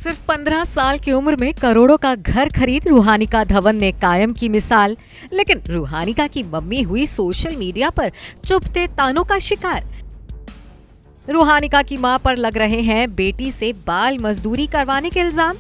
सिर्फ 15 साल की उम्र में करोड़ों का घर खरीद रूहानिका धवन ने कायम की मिसाल। लेकिन रूहानिका की मम्मी हुई सोशल मीडिया पर चुभते तानों का शिकार। रूहानिका की मां पर लग रहे हैं बेटी से बाल मजदूरी करवाने के इल्जाम।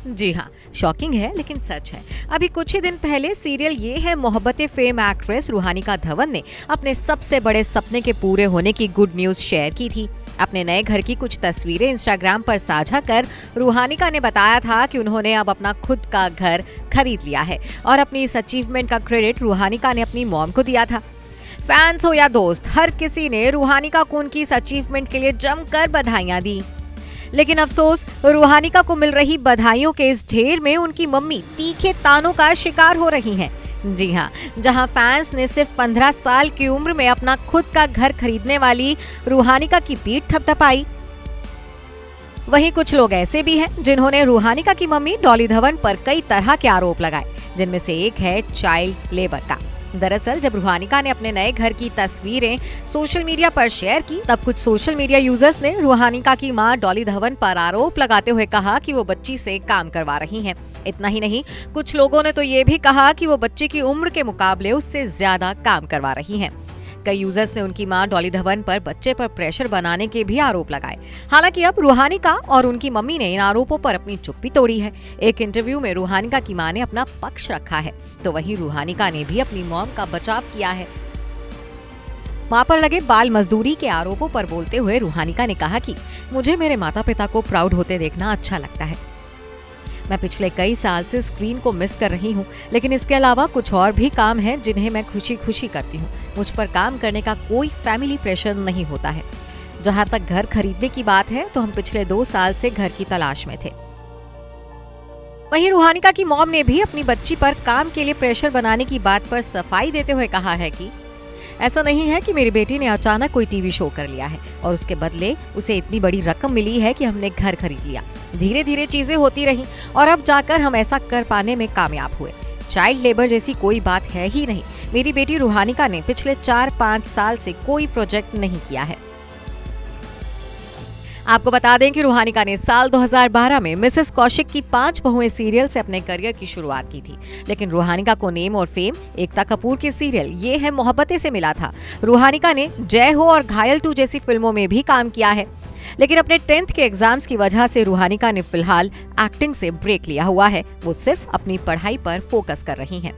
जी हाँ, शॉकिंग है लेकिन सच है। अभी कुछ ही दिन पहले सीरियल ये है मोहब्बतें फेम एक्ट्रेस रूहानिका धवन ने अपने सबसे बड़े सपने के पूरे होने की गुड न्यूज शेयर की थी। अपने नए घर की कुछ तस्वीरें इंस्टाग्राम पर साझा कर रूहानिका ने बताया था कि उन्होंने अब अपना खुद का घर खरीद लिया है और अपनी इस अचीवमेंट का क्रेडिट रूहानिका ने अपनी मॉम को दिया था। फैंस हो या दोस्त, हर किसी ने रूहानिका को उनकी इस अचीवमेंट के लिए जमकर बधाइयां दी। लेकिन अफसोस, रूहानिका को मिल रही बधाइयों के इस ढेर में उनकी मम्मी तीखे तानों का शिकार हो रही हैं। जी हाँ, जहां फैंस ने सिर्फ 15 साल की उम्र में अपना खुद का घर खरीदने वाली रूहानिका की पीठ थपथपाई, वहीं कुछ लोग ऐसे भी हैं जिन्होंने रूहानिका की मम्मी डॉली धवन पर कई तरह के आरोप लगाए, जिनमें से एक है चाइल्ड लेबर का। दरअसल जब रूहानिका ने अपने नए घर की तस्वीरें सोशल मीडिया पर शेयर की, तब कुछ सोशल मीडिया यूजर्स ने रूहानिका की मां डॉली धवन पर आरोप लगाते हुए कहा कि वो बच्ची से काम करवा रही हैं। इतना ही नहीं, कुछ लोगों ने तो ये भी कहा कि वो बच्ची की उम्र के मुकाबले उससे ज्यादा काम करवा रही हैं। कई यूजर्स ने उनकी मां डॉली धवन पर बच्चे पर प्रेशर बनाने के भी आरोप लगाए। हालांकि अब रूहानिका और उनकी मम्मी ने इन आरोपों पर अपनी चुप्पी तोड़ी है। एक इंटरव्यू में रूहानिका की मां ने अपना पक्ष रखा है, तो वहीं रूहानिका ने भी अपनी मॉम का बचाव किया है। मां पर लगे बाल मजदूरी के आरोपों पर बोलते हुए रूहानिका ने कहा कि मुझे मेरे माता पिता को प्राउड होते देखना अच्छा लगता है। मैं पिछले कई साल से स्क्रीन को मिस कर रही हूँ, लेकिन इसके अलावा कुछ और भी काम हैं जिन्हें मैं खुशी खुशी करती हूँ। मुझ पर काम करने का कोई फैमिली प्रेशर नहीं होता है। जहाँ तक घर खरीदने की बात है, तो हम पिछले 2 साल से घर की तलाश में थे। वहीं रूहानिका की मॉम ने भी अपनी बच्ची पर काम के लिए प्रेशर बनाने की बात पर सफाई देते हुए कहा है कि ऐसा नहीं है कि मेरी बेटी ने अचानक कोई टीवी शो कर लिया है और उसके बदले उसे इतनी बड़ी रकम मिली है कि हमने घर खरीद लिया। धीरे धीरे चीजें होती रही और अब जाकर हम ऐसा कर पाने में कामयाब हुए। चाइल्ड लेबर जैसी कोई बात है ही नहीं। मेरी बेटी रूहानिका ने पिछले 4-5 साल से कोई प्रोजेक्ट नहीं किया है। आपको बता दें कि रूहानिका ने साल 2012 में मिसेस कौशिक की 5 बहुएं सीरियल से अपने करियर की शुरुआत की थी। लेकिन रूहानिका को नेम और फेम एकता कपूर के सीरियल ये है मोहब्बतें से मिला था। रूहानिका ने जय हो और घायल 2 जैसी फिल्मों में भी काम किया है। लेकिन अपने 10th के एग्जाम्स की वजह से रूहानिका ने फिलहाल एक्टिंग से ब्रेक लिया हुआ है। वो सिर्फ अपनी पढ़ाई पर फोकस कर रही हैं।